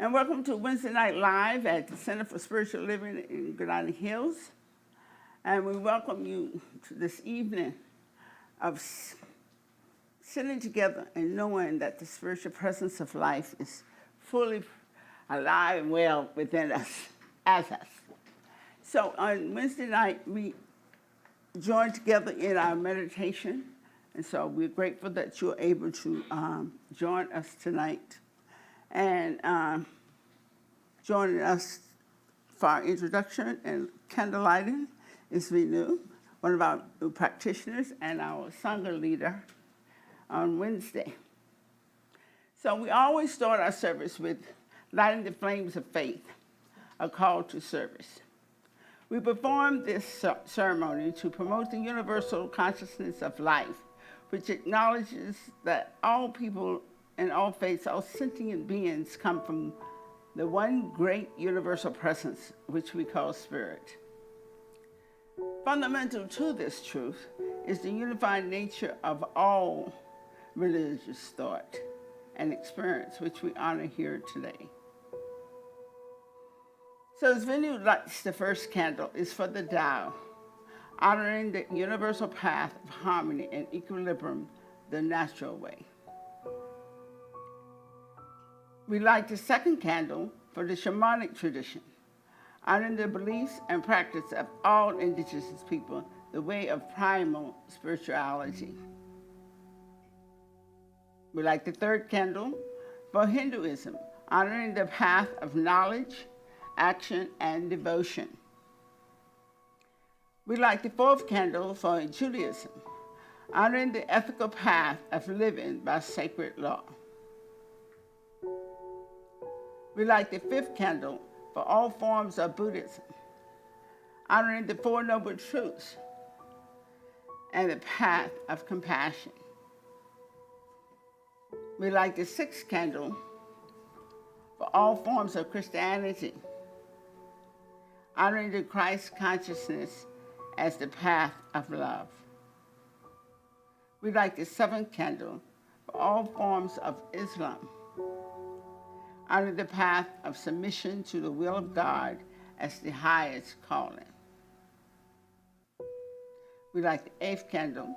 And welcome to Wednesday Night Live at the Center for Spiritual Living in Granada Hills. And we welcome you to this evening of sitting together and knowing that the spiritual presence of life is fully alive and well within us, as us. So on Wednesday night, we join together in our meditation. And so we're grateful that you're able to join us tonight. And joining us for our introduction and candlelighting is Vinu, one of our new practitioners and our Sangha leader on Wednesday. So we always start our service with lighting the flames of faith, a call to service. We perform this ceremony to promote the universal consciousness of life, which acknowledges that all people and all faiths, all sentient beings come from the one great universal presence, which we call spirit. Fundamental to this truth is the unified nature of all religious thought and experience, which we honor here today. So as Vinu lights the first candle is for the Tao, honoring the universal path of harmony and equilibrium, the natural way. We light the second candle for the shamanic tradition, honoring the beliefs and practice of all indigenous people, the way of primal spirituality. We light the third candle for Hinduism, honoring the path of knowledge, action, and devotion. We light the fourth candle for Judaism, honoring the ethical path of living by sacred law. We light the fifth candle for all forms of Buddhism, honoring the Four Noble Truths and the path of compassion. We light the sixth candle for all forms of Christianity, honoring the Christ consciousness as the path of love. We light the seventh candle for all forms of Islam, honoring the path of submission to the will of God as the highest calling. We light the eighth candle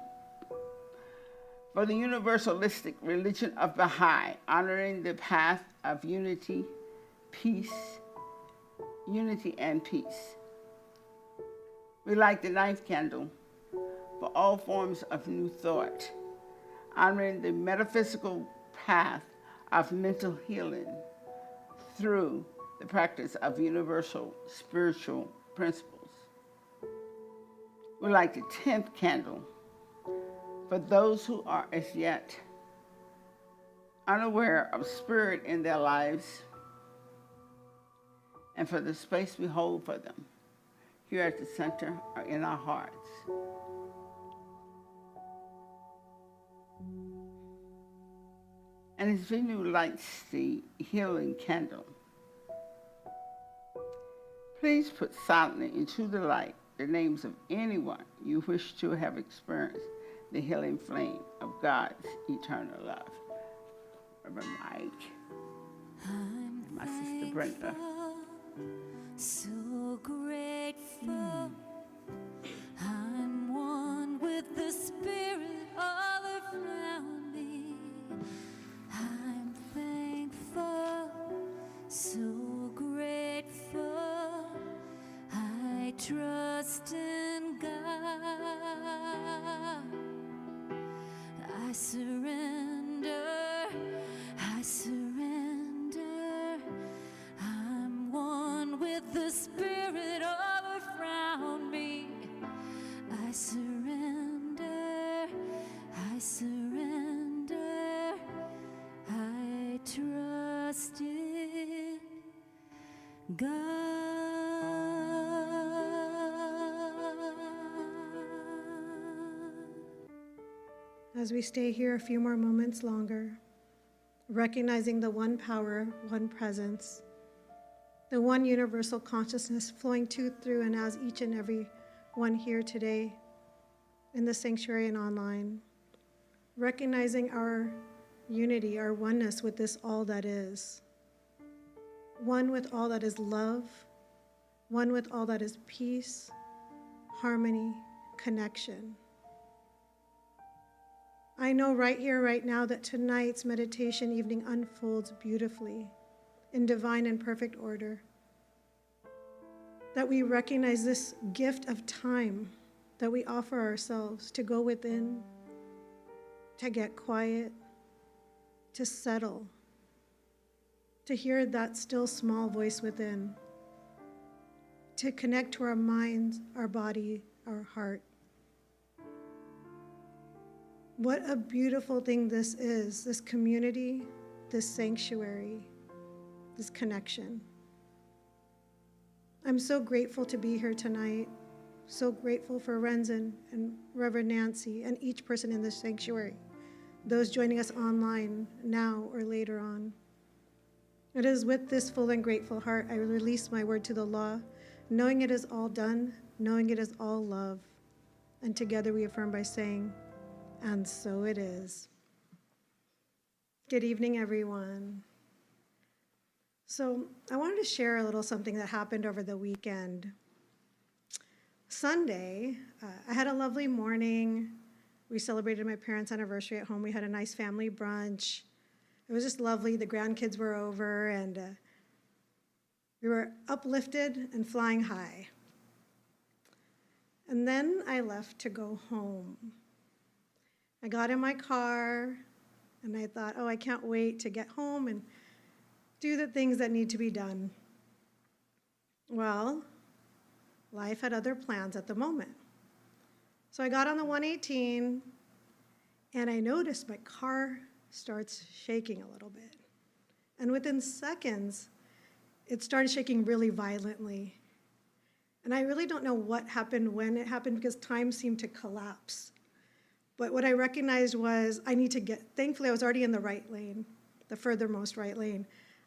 for the universalistic religion of Baha'i, honoring the path of unity and peace. We light the ninth candle for all forms of new thought, honoring the metaphysical path of mental healing through the practice of universal spiritual principles. We light the 10th candle for those who are as yet unaware of spirit in their lives and for the space we hold for them here at the center or in our hearts. And as Vinu lights the healing candle, please put silently into the light the names of anyone you wish to have experienced the healing flame of God's eternal love. Reverend Mike and my sister Brenda. So grateful. I'm one with the Spirit all around me. I'm thankful, so grateful. I trust in God. I surrender. I'm one with the Spirit all around me. I surrender. I trust in God. As we stay here a few more moments longer, recognizing the one power, one presence, the one universal consciousness flowing to, through, and as each and every one here today in the sanctuary and online, recognizing our unity, our oneness with this all that is. one with all that is love, one with all that is peace, harmony, connection. I know right here, right now, that tonight's meditation evening unfolds beautifully in divine and perfect order. That we recognize this gift of time that we offer ourselves to go within, to get quiet, to settle, to hear that still small voice within, to connect to our minds, our body, our heart. What a beautiful thing this is, this community, this sanctuary, this connection. I'm so grateful to be here tonight, so grateful for Renzen and Reverend Nancy and each person in this sanctuary, those joining us online now or later on. It is with this full and grateful heart I release my word to the law, knowing it is all done, knowing it is all love. And together we affirm by saying, and so it is. Good evening, everyone. So I wanted to share a little something that happened over the weekend. Sunday, I had a lovely morning. We celebrated my parents' anniversary at home. We had a nice family brunch. It was just lovely. The grandkids were over, and we were uplifted and flying high. And then I left to go home. I got in my car, and I thought, oh, I can't wait to get home and do the things that need to be done. Well, life had other plans at the moment. So I got on the 118, and I noticed my car starts shaking a little bit. And within seconds, it started shaking really violently. And I really don't know what happened when it happened because time seemed to collapse. But what I recognized was thankfully I was already in the right lane, the furthermost right lane.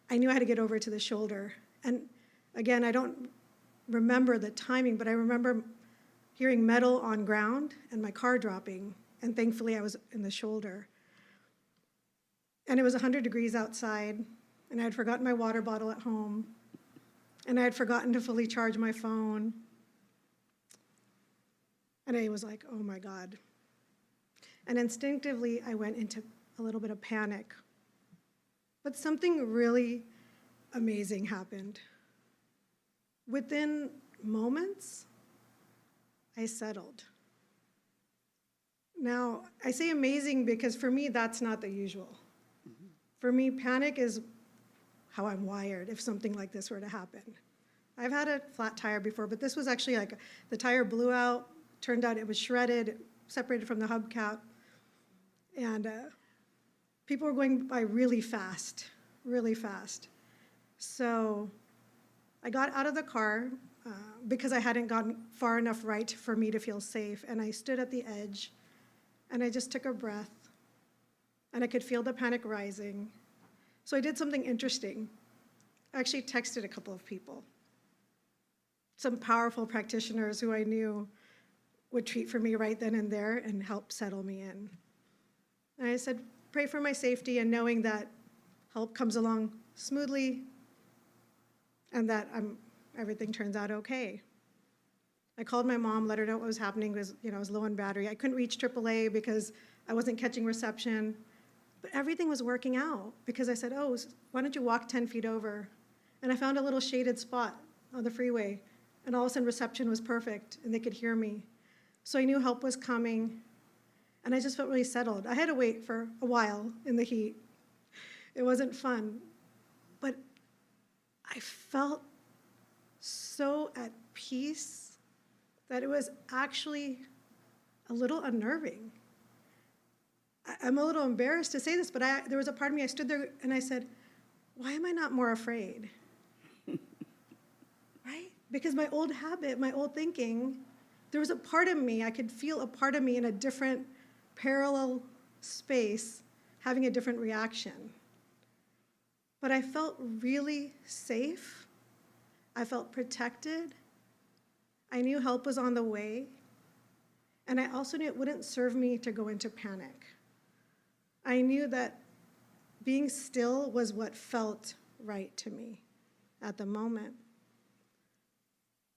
I knew I had to get over to the shoulder. And again, I don't remember the timing, but I remember hearing metal on ground and my car dropping. And thankfully I was in the shoulder. And it was 100 degrees outside, and I had forgotten my water bottle at home, and I had forgotten to fully charge my phone. And I was like, oh my God. And instinctively, I went into a little bit of panic. But something really amazing happened. Within moments, I settled. Now, I say amazing because for me, that's not the usual. For me, panic is how I'm wired if something like this were to happen. I've had a flat tire before, but this was actually like the tire blew out, turned out it was shredded, separated from the hubcap, and people were going by really fast, really fast. So I got out of the car because I hadn't gotten far enough right for me to feel safe, and I stood at the edge, and I just took a breath, and I could feel the panic rising. So I did something interesting. I actually texted a couple of people, some powerful practitioners who I knew would treat for me right then and there and help settle me in. And I said, pray for my safety and knowing that help comes along smoothly and that everything turns out okay. I called my mom, let her know what was happening because I was low on battery. I couldn't reach AAA because I wasn't catching reception. But everything was working out because I said, oh, why don't you walk 10 feet over? And I found a little shaded spot on the freeway, and all of a sudden reception was perfect, and they could hear me. So I knew help was coming, and I just felt really settled. I had to wait for a while in the heat. It wasn't fun, but I felt so at peace that it was actually a little unnerving. I'm a little embarrassed to say this, but there was a part of me, I stood there and I said, why am I not more afraid? Right? Because my old habit, my old thinking, there was a part of me, I could feel a part of me in a different parallel space having a different reaction. But I felt really safe. I felt protected. I knew help was on the way. And I also knew it wouldn't serve me to go into panic. I knew that being still was what felt right to me. at the moment.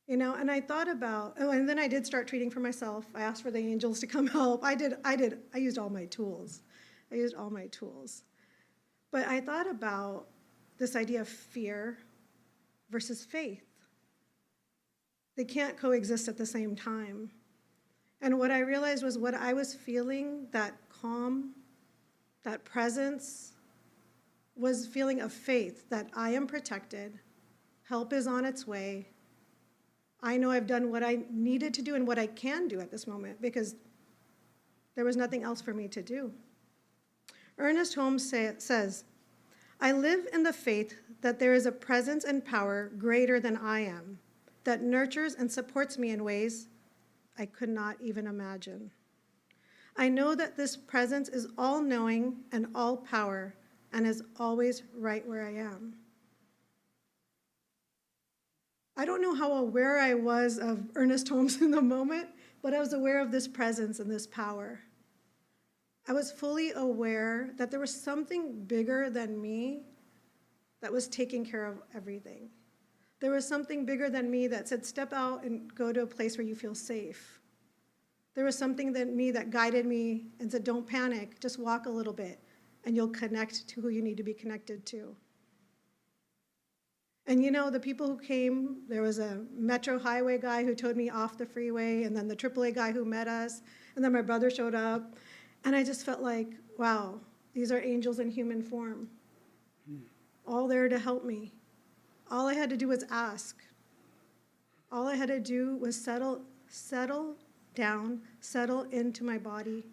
And I thought about, and then I did start treating for myself. I asked for the angels to come help. I used all my tools. But I thought about this idea of fear versus faith. They can't coexist at the same time. And what I realized was what I was feeling, that calm, that presence, was feeling of faith that I am protected, help is on its way. I know I've done what I needed to do and what I can do at this moment because there was nothing else for me to do. Ernest Holmes says, I live in the faith that there is a presence and power greater than I am, that nurtures and supports me in ways I could not even imagine. I know that this presence is all-knowing and all-power and is always right where I am. I don't know how aware I was of Ernest Holmes in the moment, but I was aware of this presence and this power. I was fully aware that there was something bigger than me that was taking care of everything. There was something bigger than me that said, step out and go to a place where you feel safe. There was something in me that guided me and said, don't panic, just walk a little bit, and you'll connect to who you need to be connected to. And the people who came, there was a Metro Highway guy who towed me off the freeway, and then the AAA guy who met us, and then my brother showed up. And I just felt like, wow, these are angels in human form, all there to help me. All I had to do was ask. All I had to do was settle down, settle into my body,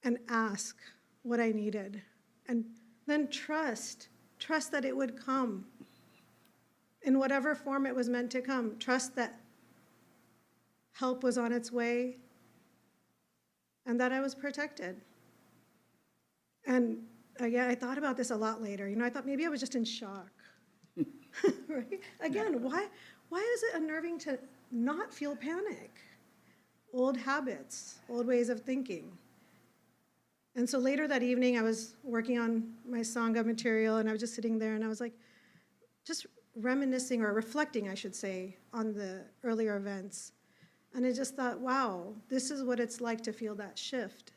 and ask what I needed. And then trust that it would come. In whatever form it was meant to come, trust that help was on its way and that I was protected. And again, I thought about this a lot later. I thought maybe I was just in shock. Right? Again, why is it unnerving to not feel panic? Old habits, old ways of thinking. And so later that evening, I was working on my Sangha material, and I was just sitting there, and I was like, just reminiscing, or reflecting, I should say, on the earlier events. And I just thought, wow, this is what it's like to feel that shift.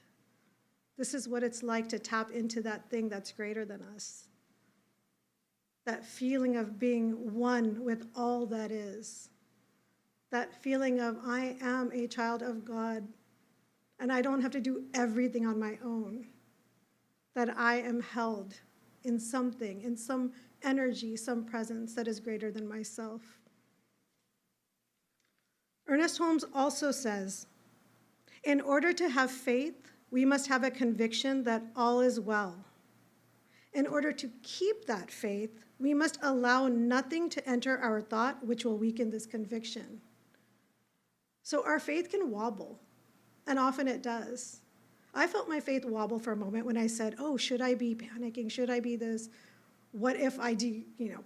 This is what it's like to tap into that thing that's greater than us. That feeling of being one with all that is. That feeling of, I am a child of God, and I don't have to do everything on my own. That I am held in something, in some energy, some presence that is greater than myself. Ernest Holmes also says, in order to have faith, we must have a conviction that all is well. In order to keep that faith, we must allow nothing to enter our thought which will weaken this conviction. So our faith can wobble, and often it does. I felt my faith wobble for a moment when I said, oh, should I be panicking? Should I be this? What if I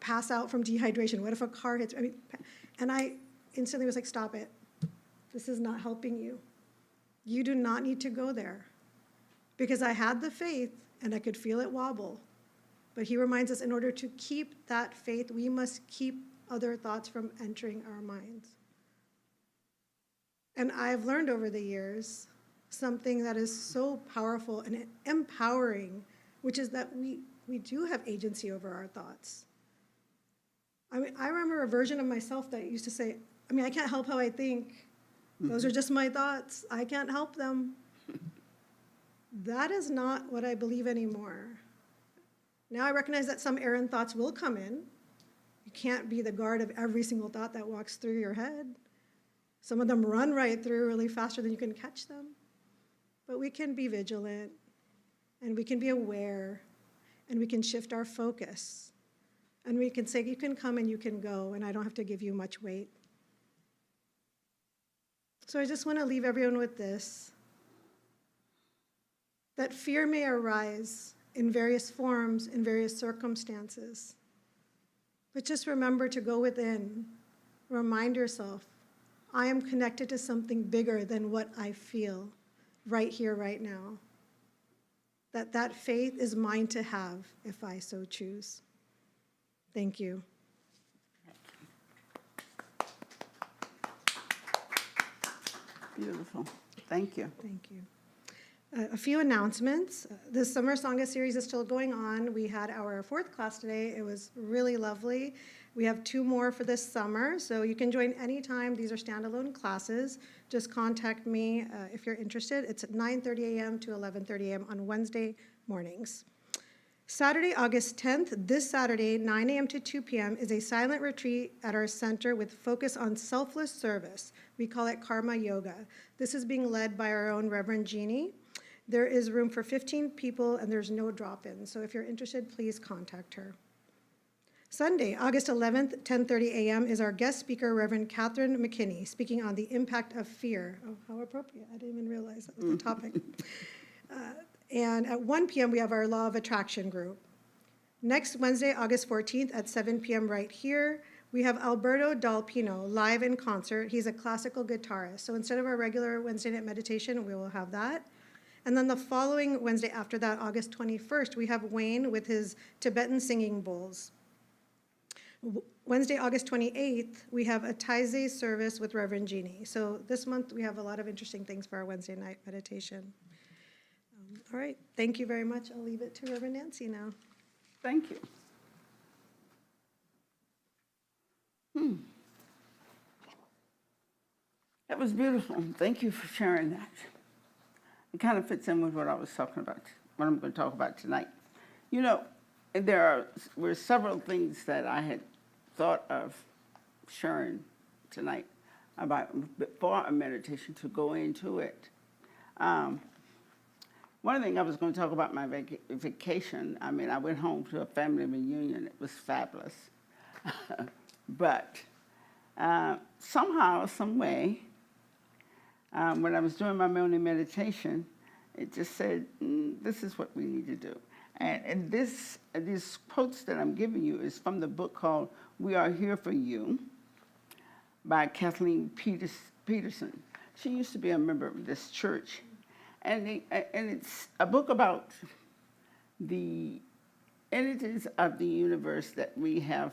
pass out from dehydration? What if a car hits me? And I instantly was like, stop it. This is not helping you. You do not need to go there. Because I had the faith, and I could feel it wobble. But he reminds us, in order to keep that faith, we must keep other thoughts from entering our minds. And I've learned over the years something that is so powerful and empowering, which is that we do have agency over our thoughts. I remember a version of myself that used to say, I can't help how I think. Those are just my thoughts. I can't help them. That is not what I believe anymore. Now I recognize that some errant thoughts will come in. You can't be the guard of every single thought that walks through your head. Some of them run right through really faster than you can catch them. But we can be vigilant, and we can be aware, and we can shift our focus. And we can say, you can come and you can go, and I don't have to give you much weight. So I just want to leave everyone with this, that fear may arise in various forms, in various circumstances. But just remember to go within, remind yourself, I am connected to something bigger than what I feel right here, right now. That faith is mine to have if I so choose. Thank you. Beautiful. Thank you. Thank you. A few announcements. The Summer Sangha series is still going on. We had our 4th class today. It was really lovely. We have 2 more for this summer, so you can join anytime. These are standalone classes. Just contact me if you're interested. It's at 9:30 a.m. to 11:30 a.m. on Wednesday mornings. Saturday, August 10th, this Saturday, 9 a.m. to 2 p.m., is a silent retreat at our center with focus on selfless service. We call it Karma Yoga. This is being led by our own Reverend Jeannie. There is room for 15 people, and there's no drop-in. So if you're interested, please contact her. Sunday, August 11th, 10:30 a.m., is our guest speaker, Reverend Catherine McKinney, speaking on the impact of fear. Oh, how appropriate. I didn't even realize that was the topic. And at 1 p.m., we have our Law of Attraction group. Next Wednesday, August 14th at 7 p.m. right here, we have Alberto Dalpino live in concert. He's a classical guitarist. So instead of our regular Wednesday night meditation, we will have that. And then the following Wednesday after that, August 21st, we have Wayne with his Tibetan singing bowls. Wednesday, August 28th, we have a Taizé service with Reverend Jeannie. So this month, we have a lot of interesting things for our Wednesday night meditation. All right, thank you very much. I'll leave it to Reverend Nancy now. Thank you. That was beautiful. Thank you for sharing that. It kind of fits in with what I was talking about, what I'm going to talk about tonight. You know, were several things that I had thought of sharing tonight about before a meditation to go into it. One thing I was going to talk about my vacation. I mean, I went home to a family reunion. It was fabulous. But somehow, some way, when I was doing my morning meditation, it just said, this is what we need to do. And these quotes that I'm giving you is from the book called We Are Here for You by Kathleen Peterson. She used to be a member of this church. And it's a book about the entities of the universe that we have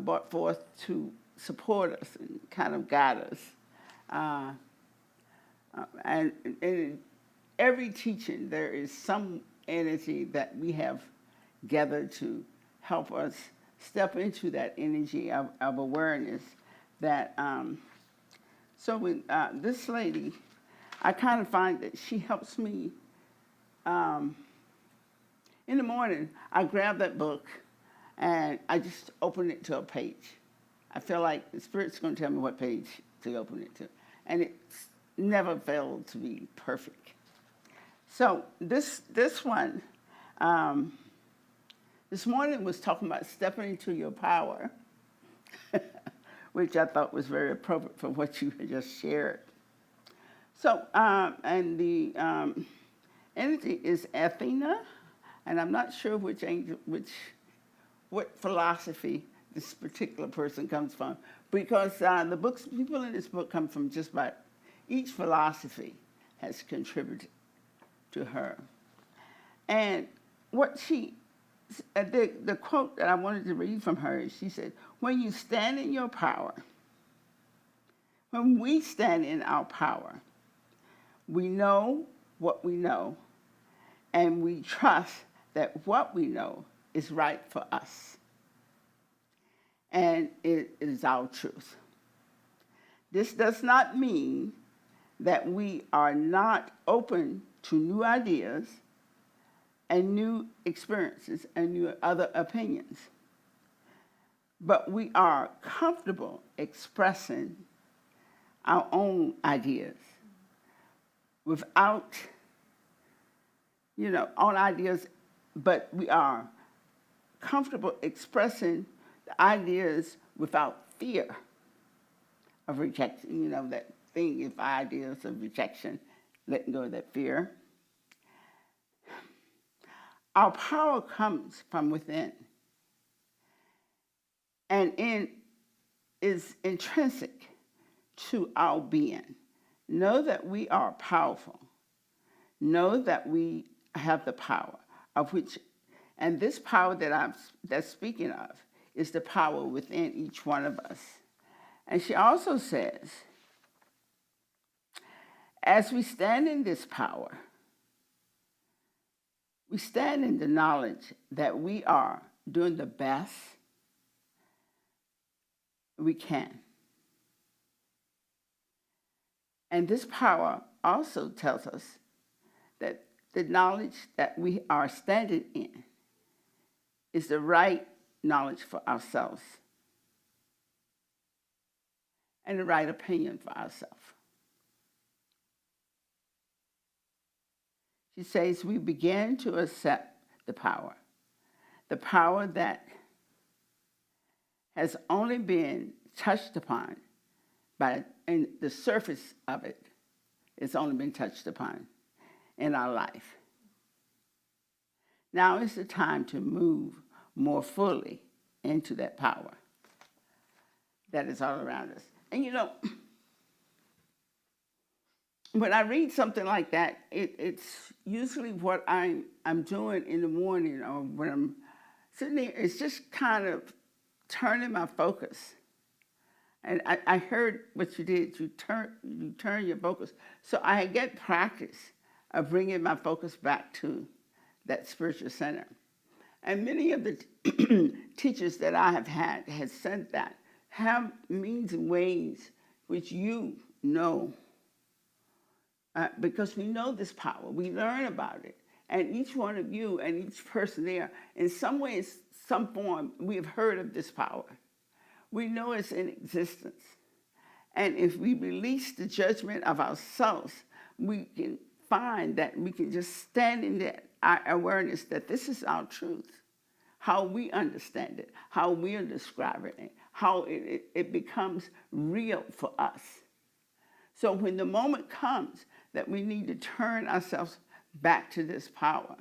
brought forth to support us and kind of guide us. And in every teaching, there is some entity that we have gathered to help us step into that energy of awareness. That so when this lady, I kind of find that she helps me. In the morning, I grab that book and I just open it to a page. I feel like the Spirit's going to tell me what page to open it to. And it's never failed to be perfect. So this one, this morning was talking about stepping into your power, which I thought was very appropriate for what you had just shared. So, and the entity is Athena, and I'm not sure what philosophy this particular person comes from, because people in this book come from just about each philosophy has contributed to her. And what the quote that I wanted to read from her is, she said, when you stand in your power, when we stand in our power, we know what we know, and we trust that what we know is right for us. And it is our truth. This does not mean that we are not open to new ideas and new experiences and new other opinions. But we are comfortable expressing our own ideas without, own ideas, but we are comfortable expressing the ideas without fear of rejection. That thing, if ideas of rejection, letting go of that fear. Our power comes from within and is intrinsic to our being. Know that we are powerful. Know that we have the power of which, and this power that's speaking of is the power within each one of us. And she also says As we stand in this power, we stand in the knowledge that we are doing the best we can. And this power also tells us that the knowledge that we are standing in is the right knowledge for ourselves and the right opinion for ourselves. She says we begin to accept the power that has only been touched upon and the surface of it has only been touched upon in our life. Now is the time to move more fully into that power that is all around us. And you know, when I read something like that, it's usually what I'm doing in the morning or when I'm sitting there. It's just kind of turning my focus. And I heard what you did. You turn your focus. So I get practice of bringing my focus back to that spiritual center. And many of the teachers that I have had has said that have means and ways which you know. Because we know this power, we learn about it. And each one of you and each person there, in some ways, some form, we have heard of this power. We know it's in existence. And if we release the judgment of ourselves, we can find that we can just stand in that our awareness that this is our truth, how we understand it, how we are describing it, how it becomes real for us. So when the moment comes that we need to turn ourselves back to this power,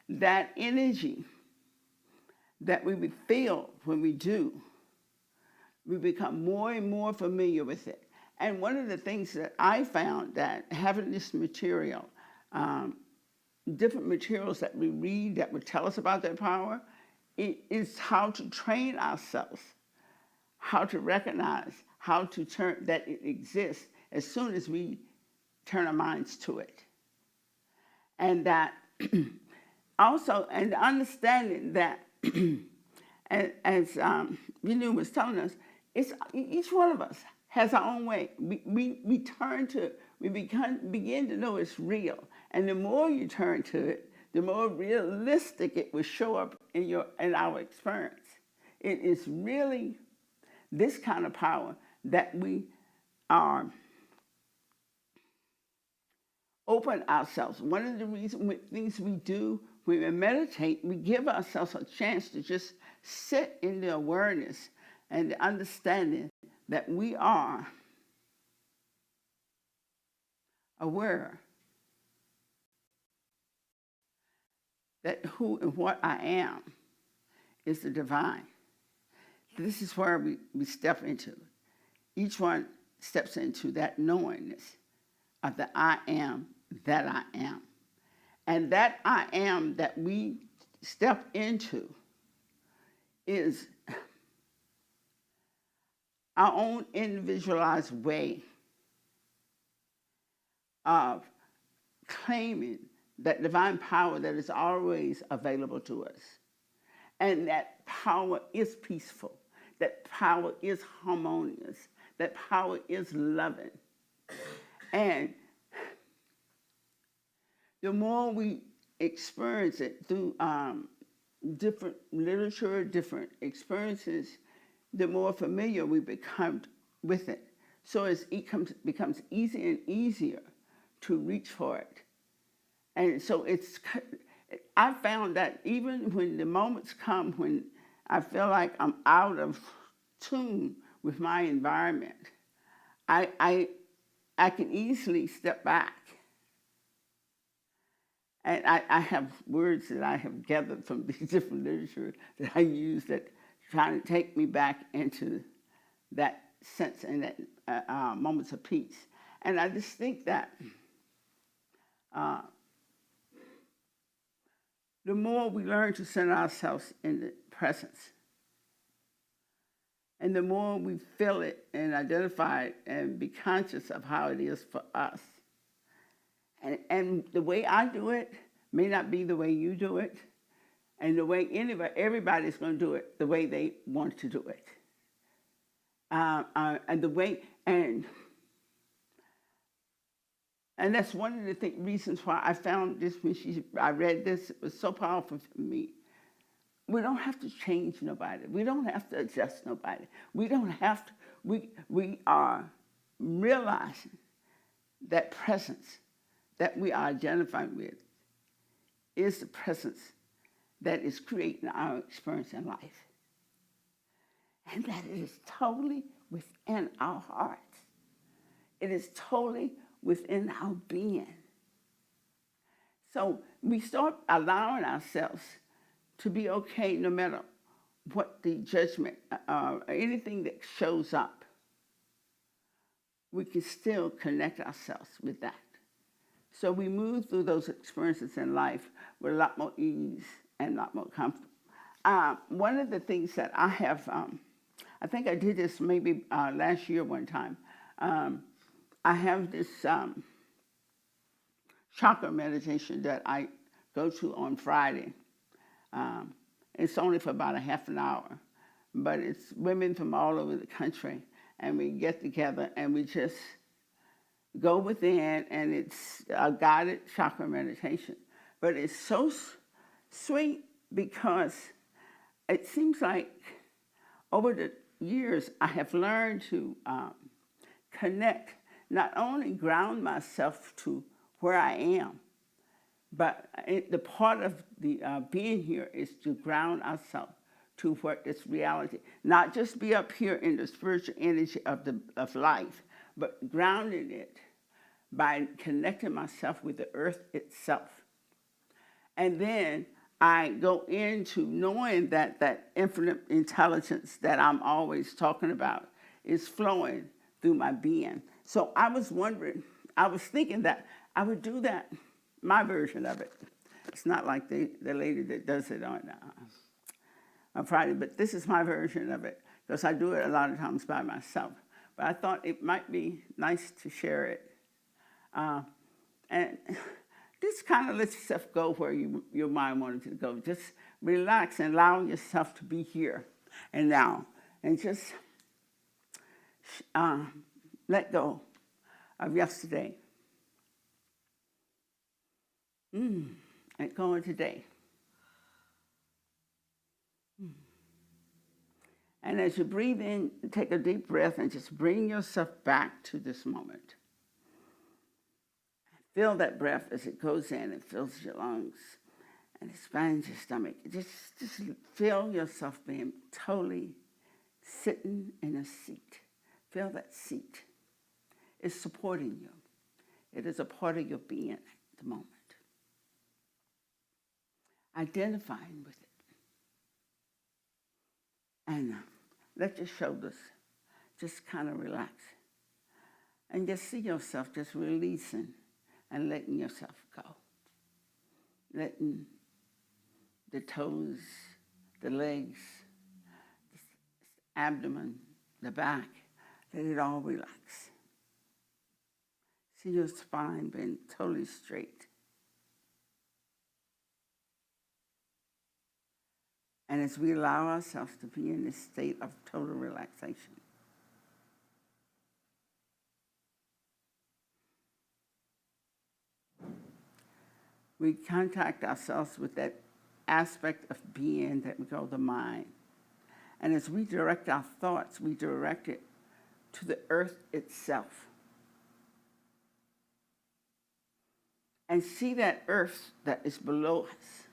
that energy that we feel when we do, we become more and more familiar with it. And one of the things that I found that having this material, different materials that we read that would tell us about that power, it is how to train ourselves, how to recognize, how to turn that it exists as soon as we turn our minds to it. And that also, and understanding that, as Renu was telling us, it's each one of us has our own way. We turn to it, we begin to know it's real. And the more you turn to it, the more realistic it will show up in our experience. It is really this kind of power that we are open ourselves. One of the things we do when we meditate, we give ourselves a chance to just sit in the awareness and the understanding that we are aware that who and what I am is the divine. This is where we step into. Each one steps into that knowingness of the I am that I am. And that I am that we step into is our own individualized way of claiming that divine power that is always available to us. And that power is peaceful. That power is harmonious. That power is loving. And the more we experience it through different literature, different experiences, the more familiar we become with it. So it becomes easier and easier to reach for it. And so I found that even when the moments come when I feel like I'm out of tune with my environment, I can easily step back. And I have words that I have gathered from these different literature that I use that trying to take me back into that sense and that moments of peace. And I just think that the more we learn to center ourselves in the presence, and the more we feel it and identify it and be conscious of how it is for us, And the way I do it may not be the way you do it, and the way everybody's going to do it the way they want to do it. And the way, and that's one of the reasons why I found this when I read this. It was so powerful for me. We don't have to change nobody. We don't have to adjust nobody. We don't have to. We are realizing that presence that we are identifying with is the presence that is creating our experience in life. And that it is totally within our hearts. It is totally within our being. So we start allowing ourselves to be okay no matter what the judgment or anything that shows up. We can still connect ourselves with that. So we move through those experiences in life with a lot more ease and a lot more comfort. One of the things that I have, I think I did this maybe last year one time. I have this chakra meditation that I go to on Friday. It's only for about a half an hour, but it's women from all over the country, and we get together and we just go within, and it's a guided chakra meditation. But it's so sweet because it seems like over the years I have learned to connect, not only ground myself to where I am, but the part of the being here is to ground ourselves to what is reality. Not just be up here in the spiritual energy of life, but grounding it by connecting myself with the earth itself. And then I go into knowing that that infinite intelligence that I'm always talking about is flowing through my being. So I was thinking that I would do that, my version of it. It's not like the lady that does it on Friday, but this is my version of it, because I do it a lot of times by myself. But I thought it might be nice to share it. And just kind of let yourself go where your mind wanted to go. Just relax and allow yourself to be here and now. And just let go of yesterday. And go on today. And as you breathe in, take a deep breath and just bring yourself back to this moment. Feel that breath as it goes in and fills your lungs and expands your stomach. Just feel yourself being totally sitting in a seat. Feel that seat. It's supporting you. It is a part of your being at the moment. Identifying with it. And let your shoulders just kind of relax. And just see yourself just releasing and letting yourself go. Letting the toes, the legs, the abdomen, the back, let it all relax. See your spine being totally straight. And as we allow ourselves to be in this state of total relaxation, we contact ourselves with that aspect of being that we call the mind. And as we direct our thoughts, we direct it to the earth itself. And see that earth that is below us.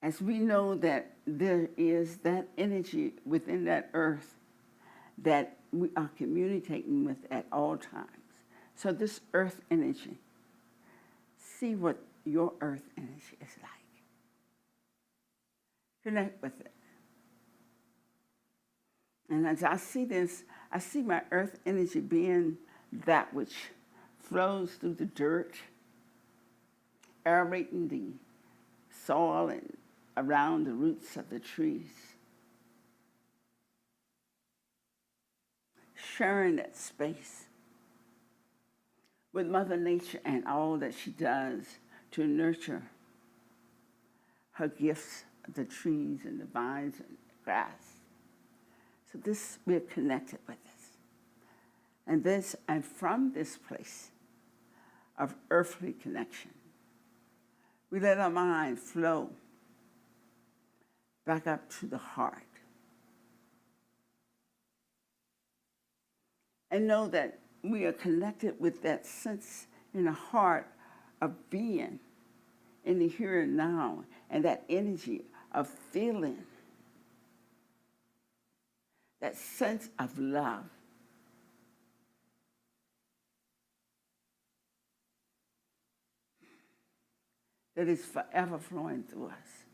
As we know that there is that energy within that earth that we are communicating with at all times. So this earth energy, see what your earth energy is like. Connect with it. And as I see this, I see my earth energy being that which flows through the dirt, aerating the soil and around the roots of the trees. Sharing that space with Mother Nature and all that she does to nurture her gifts, the trees and the vines and the grass. So this, we're connected with this. And from this place of earthly connection, we let our mind flow back up to the heart. And know that we are connected with that sense in the heart of being in the here and now, and that energy of feeling, that sense of love. That is forever flowing through us.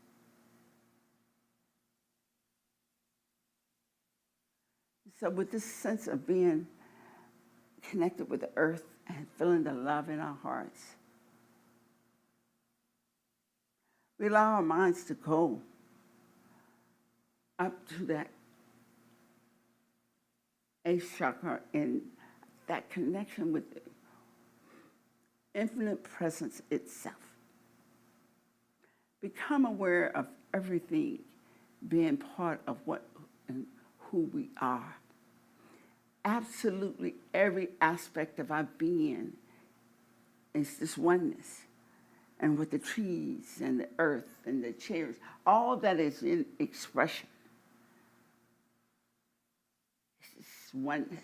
So with this sense of being connected with the earth and feeling the love in our hearts, we allow our minds to go up to that eighth chakra and that connection with the infinite presence itself. Become aware of everything being part of what and who we are. Absolutely every aspect of our being is this oneness. And with the trees and the earth and the chairs, all that is in expression is this oneness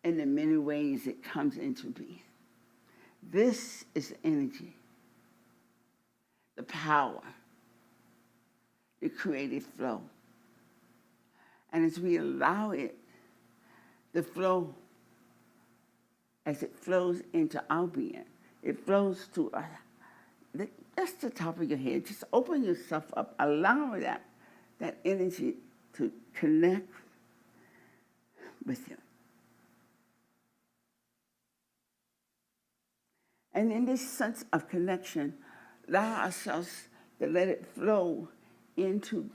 in the many ways it comes into being. This is energy, the power, the creative flow. And as we allow it, the flow, as it flows into our being, it flows to us. That's the top of your head. Just open yourself up. Allow that energy to connect with you. And in this sense of connection, allow ourselves to let it flow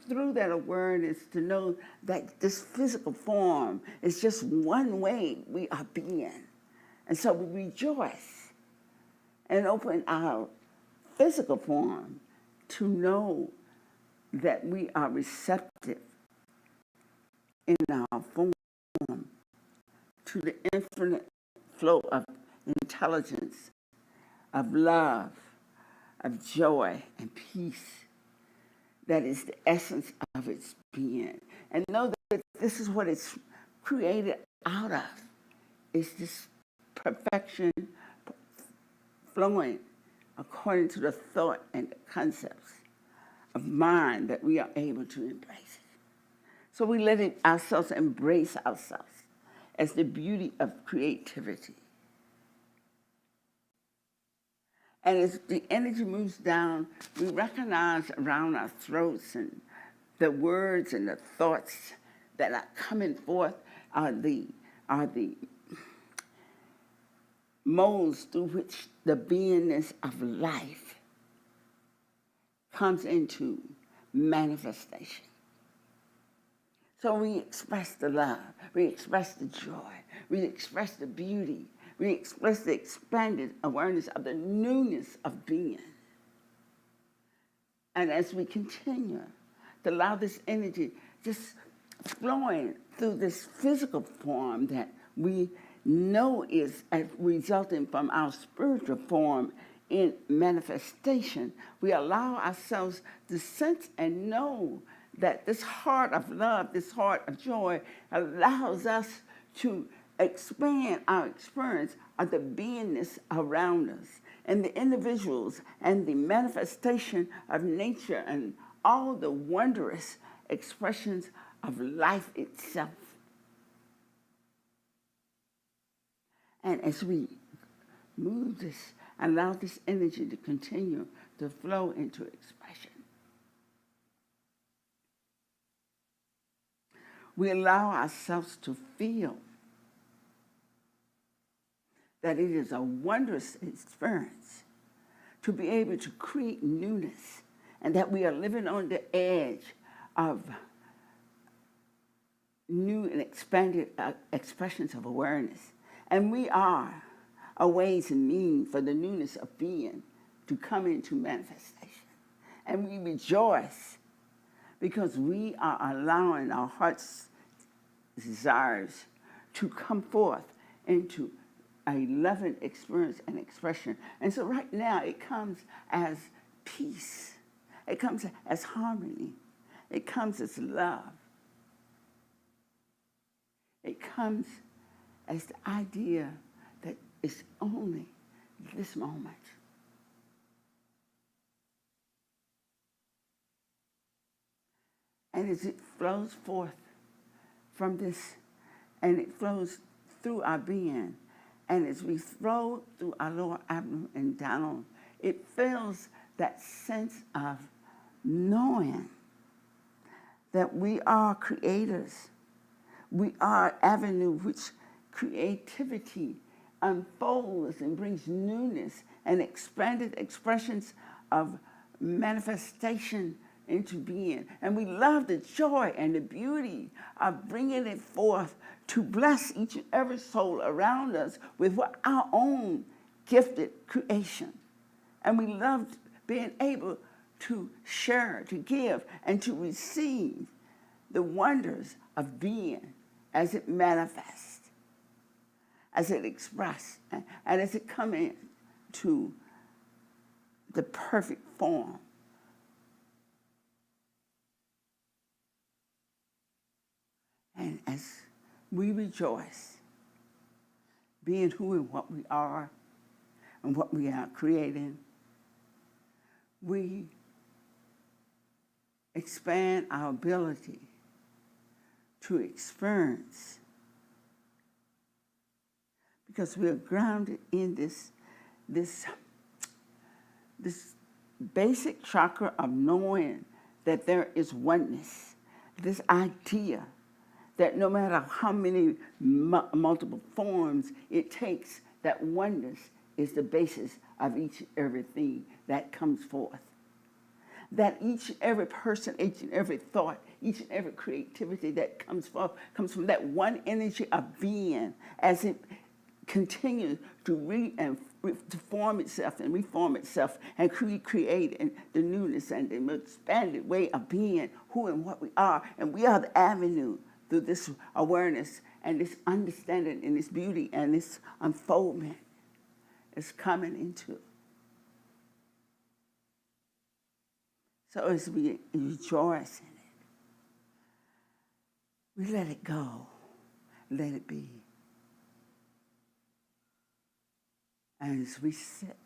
through that awareness, to know that this physical form is just one way we are being. And so we rejoice and open our physical form to know that we are receptive in our form to the infinite flow of intelligence, of love, of joy and peace that is the essence of its being. And know that this is what it's created out of, is this perfection flowing according to the thought and the concepts of mind that we are able to embrace. So we let ourselves embrace ourselves as the beauty of creativity. And as the energy moves down, we recognize around our throats and the words and the thoughts that are coming forth are the modes through which the beingness of life comes into manifestation. So we express the love, we express the joy, we express the beauty, we express the expanded awareness of the newness of being. And as we continue to allow this energy just flowing through this physical form that we know is resulting from our spiritual form in manifestation, we allow ourselves to sense and know that this heart of love, this heart of joy allows us to expand our experience of the beingness around us and the individuals and the manifestation of nature and all the wondrous expressions of life itself. And as we move this, allow this energy to continue to flow into expression, we allow ourselves to feel that it is a wondrous experience to be able to create newness, and that we are living on the edge of new and expanded expressions of awareness. And we are are ways and means for the newness of being to come into manifestation. And we rejoice because we are allowing our heart's desires to come forth into a loving experience and expression. And so right now it comes as peace. It comes as harmony. It comes as love. It comes as the idea that it's only this moment. And as it flows forth from this, and it flows through our being, and as we flow through our lower abdomen and down, it fills that sense of knowing that we are creators. We are an avenue which creativity unfolds and brings newness and expanded expressions of manifestation into being. And we love the joy and the beauty of bringing it forth to bless each and every soul around us with our own gifted creation. And we love being able to share, to give, and to receive the wonders of being as it manifests, as it expresses, and as it comes into the perfect form. And as we rejoice, being who and what we are and what we are creating, we expand our ability to experience, because we are grounded in this basic chakra of knowing that there is oneness, this idea that no matter how many multiple forms it takes, that oneness is the basis of each and everything that comes forth. That each and every person, each and every thought, each and every creativity that comes forth comes from that one energy of being as it continues to to form itself and reform itself and create the newness and the expanded way of being who and what we are. And we are the avenue through this awareness and this understanding and this beauty and this unfoldment is coming into. So as we rejoice in it, we let it go, let it be. And as we sit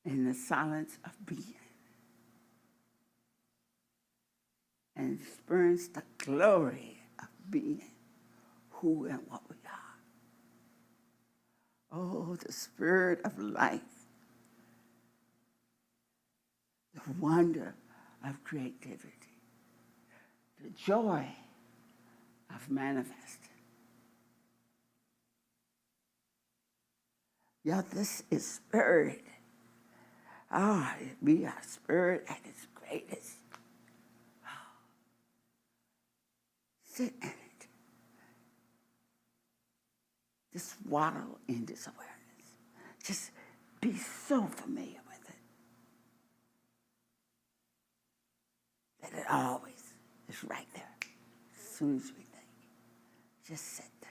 in the silence of being and experience the glory of being who and what we are. Oh, the spirit of life, the wonder of creativity, the joy of manifesting. Yeah, this is spirit. We are spirit at its greatest. Sit in it. Just waddle in this awareness. Just be so familiar with it that it always is right there. As soon as we think, just sit there.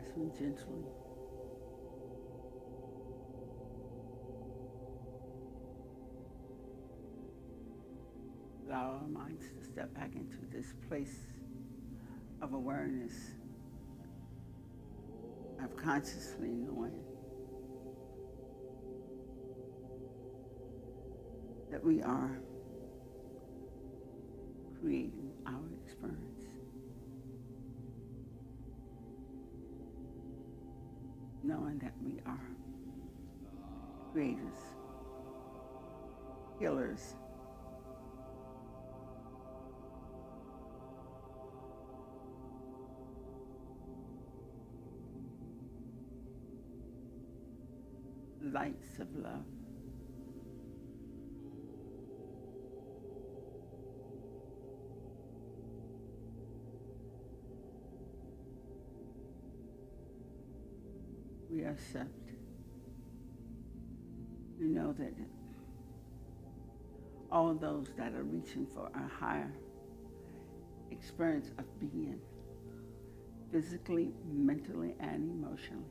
as we gently allow our minds to step back into this place of awareness, of consciously knowing that we are creating our experience. Knowing that we are creators, healers, lights of love. We accept. We know that all those that are reaching for a higher experience of being, physically, mentally, and emotionally,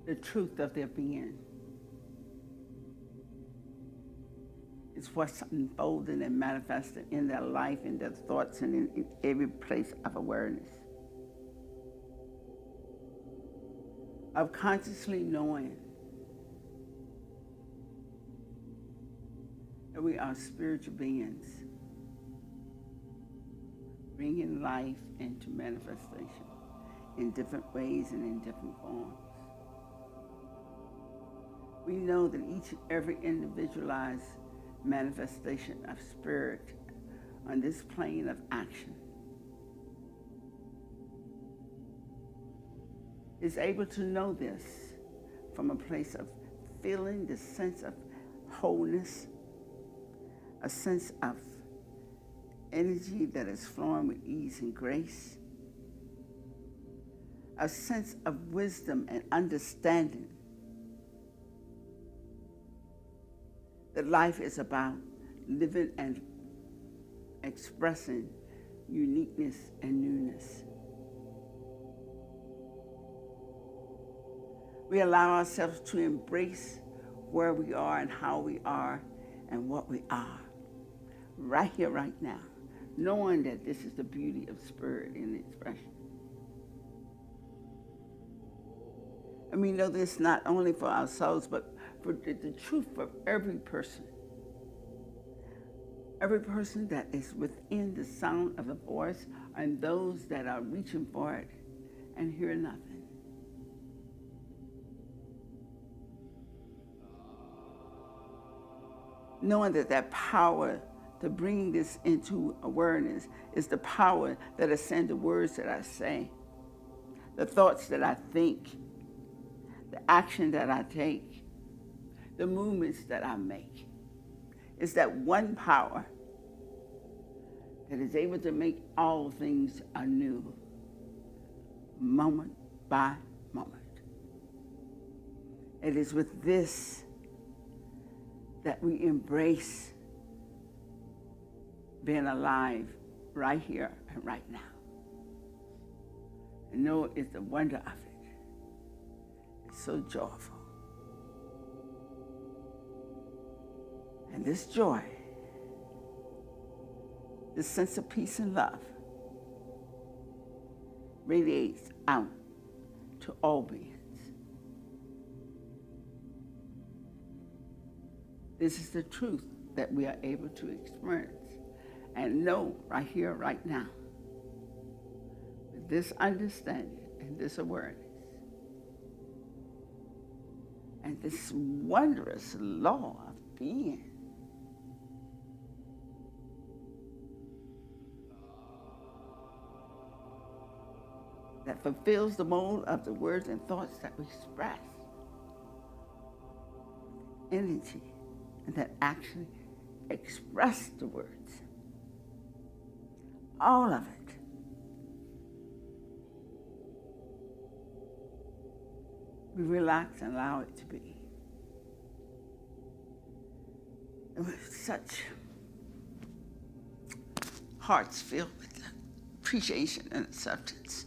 the truth of their being is what's unfolding and manifesting in their life, in their thoughts, and in every place of awareness. Of consciously knowing that we are spiritual beings, bringing life into manifestation in different ways and in different forms. We know that each and every individualized manifestation of spirit on this plane of action is able to know this from a place of feeling the sense of wholeness, a sense of energy that is flowing with ease and grace, a sense of wisdom and understanding that life is about living and expressing uniqueness and newness. We allow ourselves to embrace where we are and how we are and what we are, right here, right now, knowing that this is the beauty of spirit in expression. And we know this not only for ourselves, but for the truth for every person that is within the sound of the voice, and those that are reaching for it and hear nothing. Knowing that power to bring this into awareness is the power that is in the words that I say, the thoughts that I think, the action that I take, the movements that I make. It's that one power that is able to make all things anew, moment by moment. It is with this that we embrace being alive right here and right now. And know it's the wonder of it. It's so joyful. And this joy, this sense of peace and love, radiates out to all beings. This is the truth that we are able to experience and know right here, right now. With this understanding and this awareness and this wondrous law of being, that fulfills the mold of the words and thoughts that we express, energy, and that actually express the words. All of it. We relax and allow it to be. And with such hearts filled with appreciation and acceptance.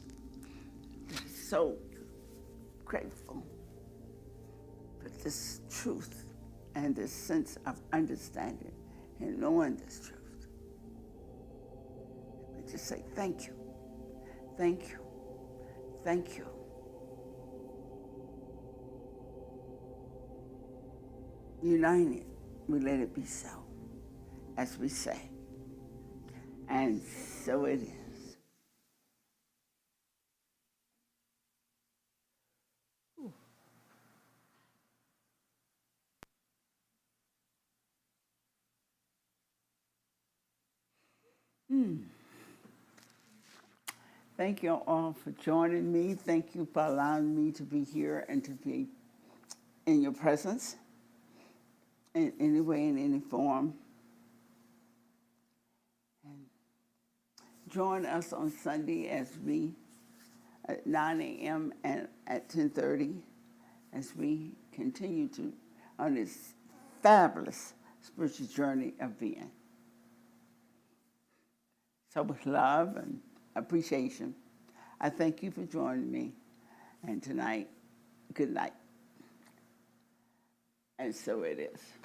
We're so grateful for this truth and this sense of understanding and knowing this truth. We just say thank you, thank you, thank you. United, we let it be so, as we say. And so it is. Thank you all for joining me. Thank you for allowing me to be here and to be in your presence in any way, in any form. And join us on Sunday as we, at 9 a.m. and at 10:30, as we continue to on this fabulous spiritual journey of being. So with love and appreciation, I thank you for joining me. And tonight, good night. And so it is.